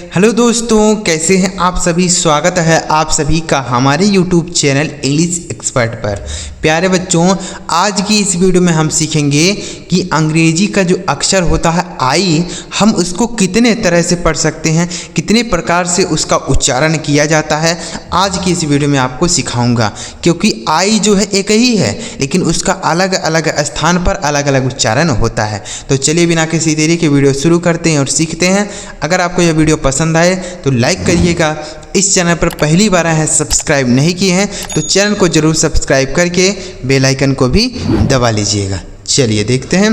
Hello दोस्तों, कैसे हैं आप सभी। स्वागत है आप सभी का हमारे YouTube चैनल इंग्लिश एक्सपर्ट पर। प्यारे बच्चों, आज की इस वीडियो में हम सीखेंगे कि अंग्रेजी का जो अक्षर होता है आई, हम उसको कितने तरह से पढ़ सकते हैं, कितने प्रकार से उसका उच्चारण किया जाता है। आज की इस वीडियो में आपको सिखाऊंगा, क्योंकि आई जो है एक ही है, लेकिन उसका अलग अलग स्थान पर अलग अलग उच्चारण होता है। तो चलिए बिना किसी देरी के वीडियो शुरू करते हैं और सीखते हैं। अगर आपको यह वीडियो पसंद आए तो लाइक करिएगा। इस चैनल पर पहली बार आए हैं, सब्सक्राइब नहीं किए हैं तो चैनल को जरूर सब्सक्राइब करके बेल आइकन को भी दबा लीजिएगा। चलिए देखते हैं।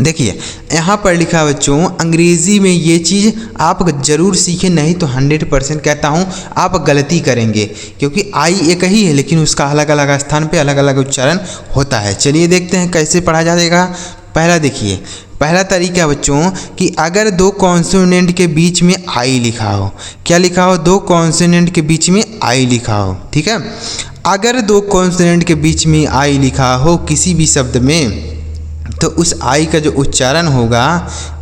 देखिए यहाँ पर लिखा है बच्चों, अंग्रेज़ी में ये चीज़ आप ज़रूर सीखें, नहीं तो 100% कहता हूँ आप गलती करेंगे, क्योंकि आई एक ही है लेकिन उसका अलग अलग स्थान पे अलग अलग उच्चारण होता है। चलिए देखते हैं कैसे पढ़ा जाएगा। पहला देखिए, पहला तरीका बच्चों कि अगर दो कॉन्सोनेंट के बीच में आई लिखा हो। क्या लिखा हो? दो कॉन्सोनेंट के बीच में आई लिखा हो। ठीक है, अगर दो कॉन्सोनेंट के बीच में आई लिखा हो किसी भी शब्द में, तो उस आई का जो उच्चारण होगा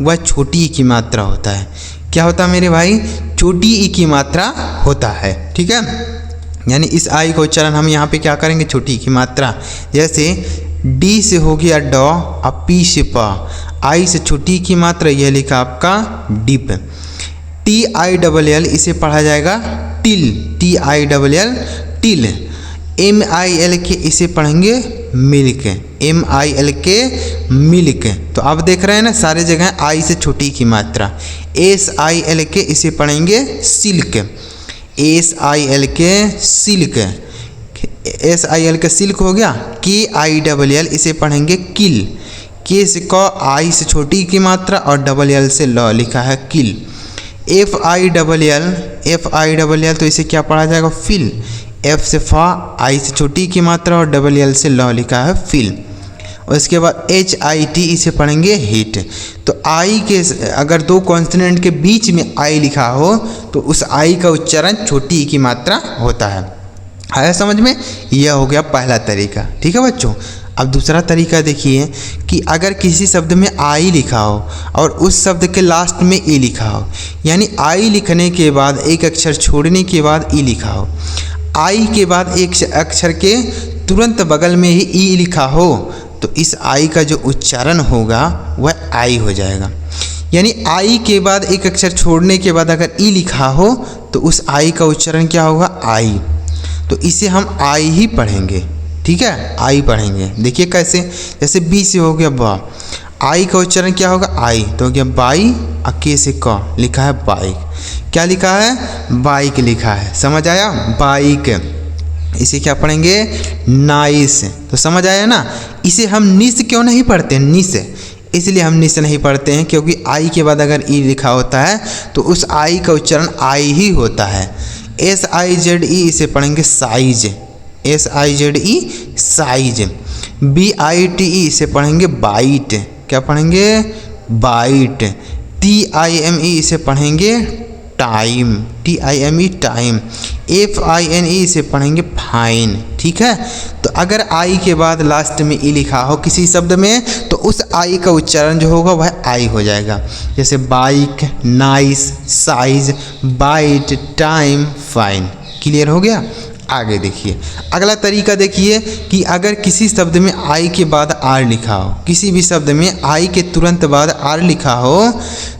वह छोटी ई की मात्रा होता है। क्या होता है मेरे भाई? छोटी ई की मात्रा होता है। ठीक है, यानी इस आई का उच्चारण हम यहाँ पे क्या करेंगे? छोटी ई की मात्रा। जैसे डी से हो गया ड, और पी से प, आई से छोटी की मात्रा, यह लिखा आपका dip. T I double L इसे पढ़ा जाएगा till, T I double L till. M I L K इसे पढ़ेंगे milk, M I L K milk. तो आप देख रहे हैं ना, सारे जगह आई से छोटी की मात्रा। एस आई एल के इसे पढ़ेंगे सिल्क, एस आई एल के सिल्क, एस आई एल का सिल्क हो गया। के आई डबल एल इसे पढ़ेंगे किल, के से क, आई से छोटी की मात्रा और डबल एल से ल लिखा है kill. F I double L, F I double L तो इसे क्या पढ़ा जाएगा? फिल, एफ से फा, आई से छोटी की मात्रा और डबल एल से ल लिखा है फिल। और इसके बाद एच आई टी इसे पढ़ेंगे हिट। तो आई के अगर दो कॉन्सोनेंट के बीच में आई लिखा हो तो उस आई का उच्चारण छोटी ई की मात्रा होता है। आया समझ में? यह हो गया पहला तरीका। ठीक है बच्चों, अब दूसरा तरीका देखिए कि अगर किसी शब्द में आई लिखा हो और उस शब्द के लास्ट में ई लिखा हो, यानी आई लिखने के बाद एक अक्षर छोड़ने के बाद ई लिखा हो, आई के बाद एक अक्षर के तुरंत बगल में ही ई लिखा हो, तो इस आई का जो उच्चारण होगा वह आई हो जाएगा। यानी आई के बाद एक अक्षर छोड़ने के बाद अगर ई लिखा हो तो उस आई का उच्चारण क्या होगा? आई। तो इसे हम आई ही पढ़ेंगे। ठीक है, आई पढ़ेंगे। देखिए कैसे, जैसे बी से हो गया बा, आई का उच्चारण क्या होगा? आई। तो हो गया बाई, और के से क लिखा है बाइक। क्या लिखा है? बाइक लिखा है। समझ आया? बाइक। इसे क्या पढ़ेंगे? नाइस। तो समझ आया ना? इसे हम निस क्यों नहीं पढ़ते? निस इसलिए हम निस नहीं पढ़ते हैं क्योंकि आई के बाद अगर ई लिखा होता है तो उस आई का उच्चारण आई ही होता है। एस आई जेड ई इसे पढ़ेंगे size, S I Z E size. B I T E इसे पढ़ेंगे बाइट। क्या पढ़ेंगे? Bite. T I M E इसे पढ़ेंगे time, T I M E time. F I N E इसे पढ़ेंगे फाइन। ठीक है, तो अगर आई के बाद लास्ट में ई लिखा हो किसी शब्द में तो उस आई का उच्चारण जो होगा वह आई हो जाएगा। जैसे bike, nice, size, bite, time, fine. Clear हो गया? आगे देखिए, अगला तरीका देखिए कि अगर किसी शब्द में आई के बाद आर लिखा हो, किसी भी शब्द में आई के तुरंत बाद आर लिखा हो,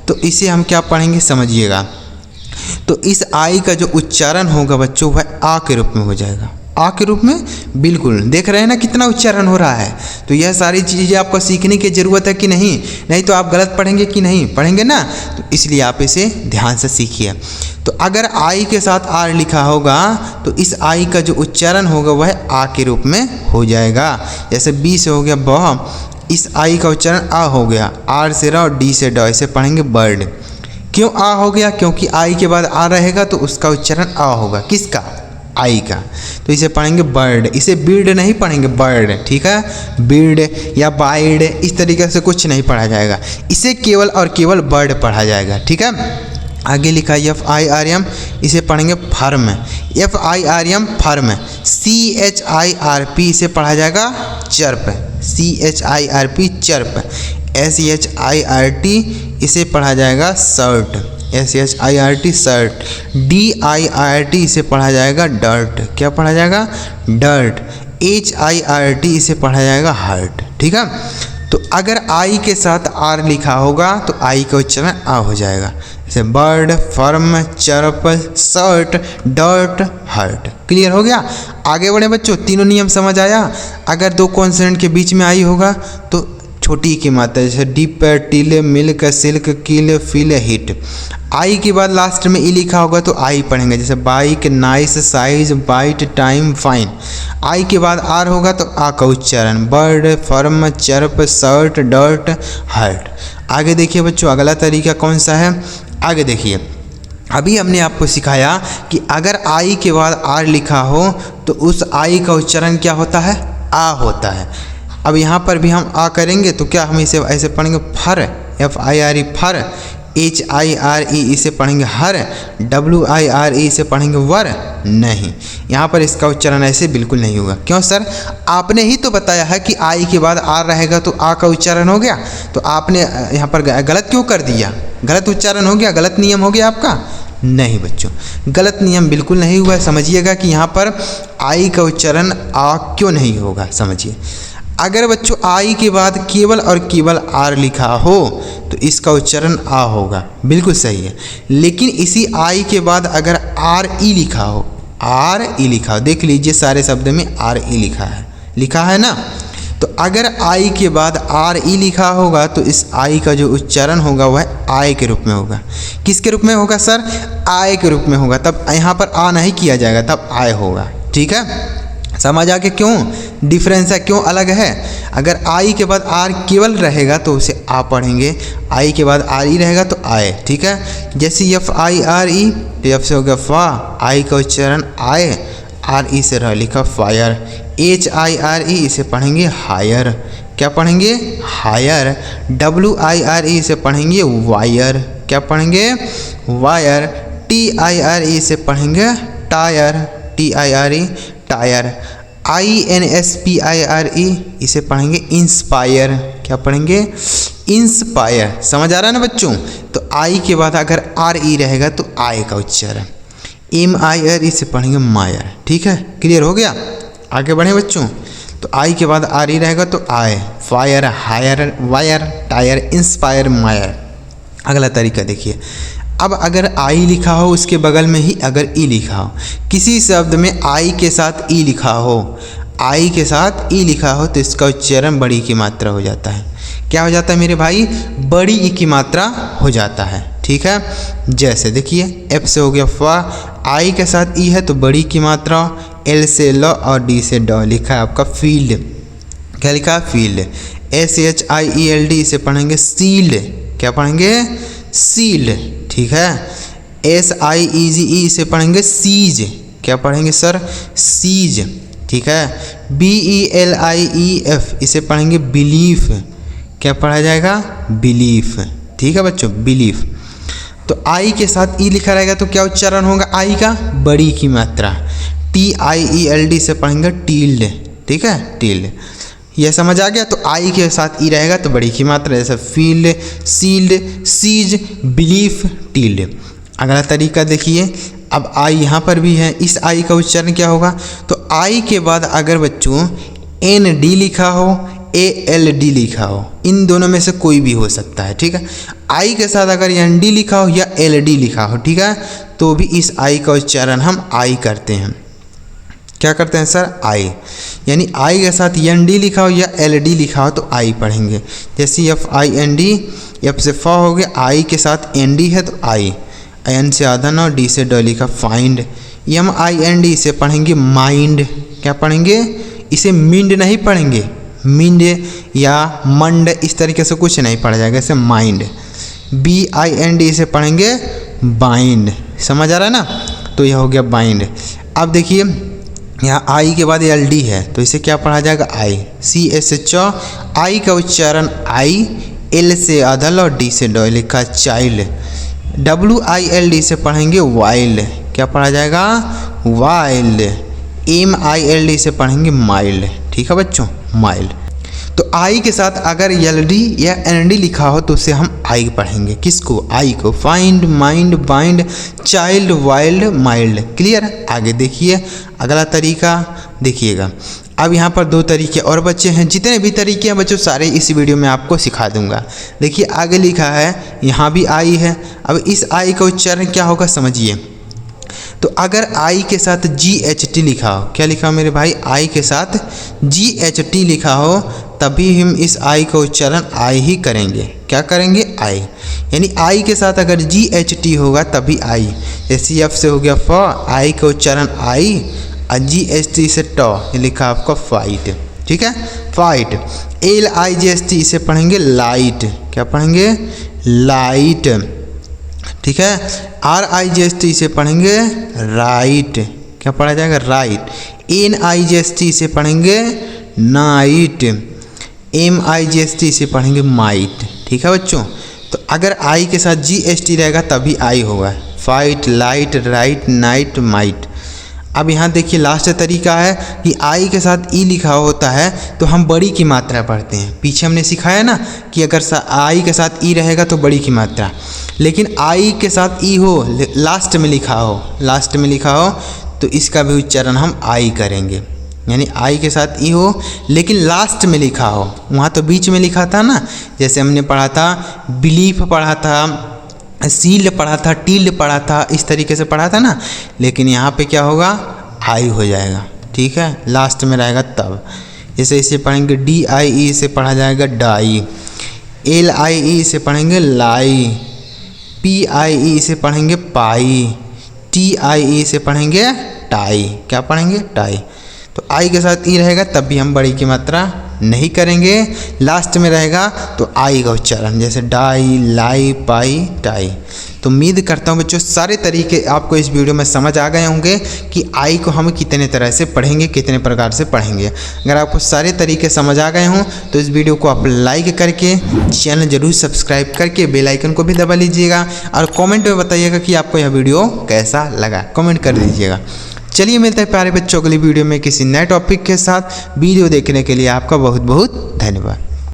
तो इसे हम क्या पढ़ेंगे? समझिएगा। तो इस आई का जो उच्चारण होगा बच्चों वह आ के रूप में हो जाएगा। आ के रूप में, बिल्कुल। देख रहे हैं ना कितना उच्चारण हो रहा है। तो यह सारी चीज़ें आपको सीखने की ज़रूरत है कि नहीं? नहीं तो आप गलत पढ़ेंगे कि नहीं? पढ़ेंगे ना। तो इसलिए आप इसे ध्यान से सीखिए। तो अगर आई के साथ आर लिखा होगा तो इस आई का जो उच्चारण होगा वह आ के रूप में हो जाएगा। जैसे बी से हो गया ब, इस आई का उच्चारण आ हो गया। आर से र और डी से ड, इसे पढ़ेंगे बर्ड। क्यों आ हो गया? क्योंकि आई के बाद आ रहेगा तो उसका उच्चारण आ होगा। किसका? आई का। तो इसे पढ़ेंगे बर्ड। इसे बीड नहीं पढ़ेंगे, बर्ड। ठीक है, बीड या बाइड इस तरीके से कुछ नहीं पढ़ा जाएगा, इसे केवल और केवल बर्ड पढ़ा जाएगा। ठीक है, आगे लिखा है एफ आई आर एम, इसे पढ़ेंगे firm, F I R M firm. C H I R P इसे पढ़ा जाएगा chirp, C H I R P chirp. S H I R T इसे पढ़ा जाएगा शर्ट, SHIRT शर्ट। DIRT इसे पढ़ा जाएगा डर्ट। क्या पढ़ा जाएगा? डर्ट। HIRT इसे पढ़ा जाएगा हर्ट। ठीक है, तो अगर आई के साथ आर लिखा होगा तो आई का उच्चारण आ हो जाएगा, जैसे bird, firm, chirp, shirt, dirt, hurt. Clear हो गया? आगे बढ़े बच्चों, तीनों नियम समझ आया। अगर दो कॉन्सोनेंट के बीच में आई होगा तो छोटी की मात्रा, जैसे डिप, टिल, मिल्क, सिल्क, किल, फिल, हिट। आई के बाद लास्ट में ई लिखा होगा तो आई पढ़ेंगे, जैसे bike, nice, size, bite, time, fine. I के बाद आर होगा तो आ का उच्चारण, bird, firm, chirp, shirt, dirt, hurt. आगे देखिए बच्चों, अगला तरीका कौन सा है? आगे देखिए, अभी हमने आपको सिखाया कि अगर आई के बाद आर लिखा हो तो उस आई का उच्चारण क्या होता है? आ होता है। अब यहाँ पर भी हम आ करेंगे तो क्या हम इसे ऐसे पढ़ेंगे? फर, FIRE फर। HIRE इसे पढ़ेंगे हर। WIRE इसे पढ़ेंगे वर। नहीं, यहाँ पर इसका उच्चारण ऐसे बिल्कुल नहीं होगा। क्यों सर? आपने ही तो बताया है कि आई के बाद आर रहेगा तो आ का उच्चारण हो गया, तो आपने यहाँ पर गलत क्यों कर दिया? गलत उच्चारण हो गया, गलत नियम हो गया आपका? नहीं बच्चों, गलत नियम बिल्कुल नहीं हुआ। समझिएगा कि यहाँ पर आई का उच्चारण आ क्यों नहीं होगा, समझिए। अगर बच्चों आई के बाद केवल और केवल आर लिखा हो तो इसका उच्चारण आ होगा, बिल्कुल सही है। लेकिन इसी आई के बाद अगर RE लिखा हो, RE लिखा हो, देख लीजिए सारे शब्द में RE लिखा है ना। तो अगर आई के बाद RE लिखा होगा तो इस आई का जो उच्चारण होगा वह आय के रूप में होगा। किसके रूप में होगा सर? आय के रूप में होगा। तब यहाँ पर आ नहीं किया जाएगा, तब आय होगा। ठीक है, समझ आ गया क्यों डिफरेंस है, क्यों अलग है? अगर आई के बाद आर केवल रहेगा तो उसे आ पढ़ेंगे, आई के बाद RE रहेगा तो आए। ठीक है, जैसे FIRE तो F से हो गया फा, आई का उच्चारण आए, RE से रह लिखा फायर। HIRE इसे पढ़ेंगे हायर। क्या पढ़ेंगे? हायर। WIRE इसे पढ़ेंगे वायर। क्या पढ़ेंगे? वायर। TIRE इसे पढ़ेंगे टायर। TIRE tyre. INSPIRE इसे पढ़ेंगे इंस्पायर। क्या पढ़ेंगे? इंस्पायर। समझ आ रहा है ना बच्चों? तो आई के बाद अगर RE रहेगा तो आय का उच्चारण। MIR इसे पढ़ेंगे मायर। ठीक है, क्लियर हो गया? आगे बढ़े बच्चों, तो आई के बाद RE रहेगा तो आय, fire, hire, wire, tyre, inspire, mire. अगला तरीका देखिए, अब अगर आई लिखा हो उसके बगल में ही अगर ई लिखा हो, किसी शब्द में आई के साथ ई लिखा हो, आई के साथ ई लिखा हो तो इसका उच्चारण बड़ी की मात्रा हो जाता है। क्या हो जाता है मेरे भाई? बड़ी ई की मात्रा हो जाता है। ठीक है, जैसे देखिए एफ से हो गया फा, आई के साथ ई है तो बड़ी की मात्रा, एल से ल और डी से ड लिखा है आपका फील्ड। क्या लिखा है? फील्ड। SHIELD इसे पढ़ेंगे सील्ड। क्या पढ़ेंगे? सील्ड। ठीक है, SIEGE इसे पढ़ेंगे सीज। क्या पढ़ेंगे सर? सीज। ठीक है, BELIEF इसे पढ़ेंगे बिलीफ। क्या पढ़ा जाएगा? बिलीफ। ठीक है बच्चों, बिलीफ। तो आई के साथ ई लिखा रहेगा तो क्या उच्चारण होगा आई का? बड़ी की मात्रा। TIELD से पढ़ेंगे टील्ड। ठीक है, टील्ड। यह समझ आ गया? तो आई के साथ ई रहेगा तो बड़ी की मात्रा, जैसे फील्ड, सील्ड, सीज, बिलीफ, टील्ड। अगला तरीका देखिए, अब आई यहाँ पर भी है, इस आई का उच्चारण क्या होगा? तो आई के बाद अगर बच्चों ND लिखा हो, ALD लिखा हो, इन दोनों में से कोई भी हो सकता है। ठीक है, आई के साथ अगर ND लिखा हो या LD लिखा हो, ठीक है, तो भी इस आई का उच्चारण हम आई करते हैं। क्या करते हैं सर? आई। यानी आई के साथ ND लिखा हो या LD लिखा हो तो आई पढ़ेंगे। जैसे FIND, F से फा हो गया, आई के साथ ND है तो आई, N से आधन और D से ड लिखा फाइंड। MIND इसे पढ़ेंगे माइंड। क्या पढ़ेंगे? इसे मिंड नहीं पढ़ेंगे, मिंड या मंड इस तरीके से कुछ नहीं पढ़ा जाएगा, इसे माइंड। BIND इसे पढ़ेंगे बाइंड। समझ आ रहा है ना? तो यह हो गया बाइंड। अब देखिए यहाँ आई के बाद LD है तो इसे क्या पढ़ा जाएगा? आई। CH आई का उच्चारण आई, L से अदल और D से ड लिखा चाइल्ड। WILD से पढ़ेंगे वाइल्ड। क्या पढ़ा जाएगा? वाइल्ड। MILD से पढ़ेंगे माइल्ड। ठीक है बच्चों, माइल्ड। तो आई के साथ अगर एलडी या एनडी लिखा हो तो उसे हम आई पढ़ेंगे। किसको? आई को। Find, mind, bind, child, wild, mild. Clear? आगे देखिए अगला तरीका देखिएगा। अब यहाँ पर 2 तरीके और बच्चे हैं। जितने भी तरीके हैं बच्चों सारे इस वीडियो में आपको सिखा दूंगा। देखिए आगे लिखा है, यहाँ भी आई है। अब इस आई का उच्चारण क्या होगा समझिए। तो अगर आई के साथ GHT लिखा हो, क्या लिखा हो मेरे भाई? आई के साथ GHT लिखा हो तभी हम इस आई का उच्चारण आई ही करेंगे। क्या करेंगे? आई। यानी आई के साथ अगर GHT होगा तभी आई। जैसे F से हो गया फ, आई का उच्चारण आई, और GHT से ट, लिखा आपका फाइट। ठीक है, फाइट। LIGHT इसे पढ़ेंगे लाइट। क्या पढ़ेंगे? लाइट। ठीक है, RIGHT इसे पढ़ेंगे राइट। क्या पढ़ा जाएगा? राइट। NIGHT इसे पढ़ेंगे नाइट। MIGHT इसे पढ़ेंगे माइट। ठीक है बच्चों, तो अगर आई के साथ GHT रहेगा तभी आई होगा। Fight, light, right, night, might. अब यहाँ देखिए लास्ट तरीका है कि आई के साथ ई लिखा होता है तो हम बड़ी की मात्रा पढ़ते हैं। पीछे हमने सिखाया ना कि अगर आई के साथ ई रहेगा तो बड़ी की मात्रा, लेकिन आई के साथ ई हो, लास्ट में लिखा हो, लास्ट में लिखा हो तो इसका भी उच्चारण हम आई करेंगे। यानी आई के साथ ई हो लेकिन लास्ट में लिखा हो। वहाँ तो बीच में लिखा था ना, जैसे हमने पढ़ा था बिलीफ पढ़ा था, सील्ड पढ़ा था, टील्ड पढ़ा था, इस तरीके से पढ़ा था ना। लेकिन यहाँ पे क्या होगा? आई हो जाएगा। ठीक है, लास्ट में रहेगा तब। जैसे इसे पढ़ेंगे DIE से पढ़ा जाएगा डाई, LIE से पढ़ेंगे लाई, PIE से पढ़ेंगे पाई, TIE से पढ़ेंगे टाई। क्या पढ़ेंगे? टाई। तो आई के साथ ई रहेगा तब भी हम बड़ी की मात्रा नहीं करेंगे। लास्ट में रहेगा तो आई का उच्चारण, जैसे डाई, लाई, पाई, टाई। तो उम्मीद करता हूँ बच्चों सारे तरीके आपको इस वीडियो में समझ आ गए होंगे कि आई को हम कितने तरह से पढ़ेंगे, कितने प्रकार से पढ़ेंगे। अगर आपको सारे तरीके समझ आ गए हों तो इस वीडियो को आप लाइक करके चैनल जरूर सब्सक्राइब करके बेल आइकन को भी दबा लीजिएगा, और कमेंट में बताइएगा कि आपको यह वीडियो कैसा लगा। कमेंट कर दीजिएगा। चलिए मिलते हैं प्यारे बच्चों अगली वीडियो में किसी नए टॉपिक के साथ। वीडियो देखने के लिए आपका बहुत बहुत धन्यवाद।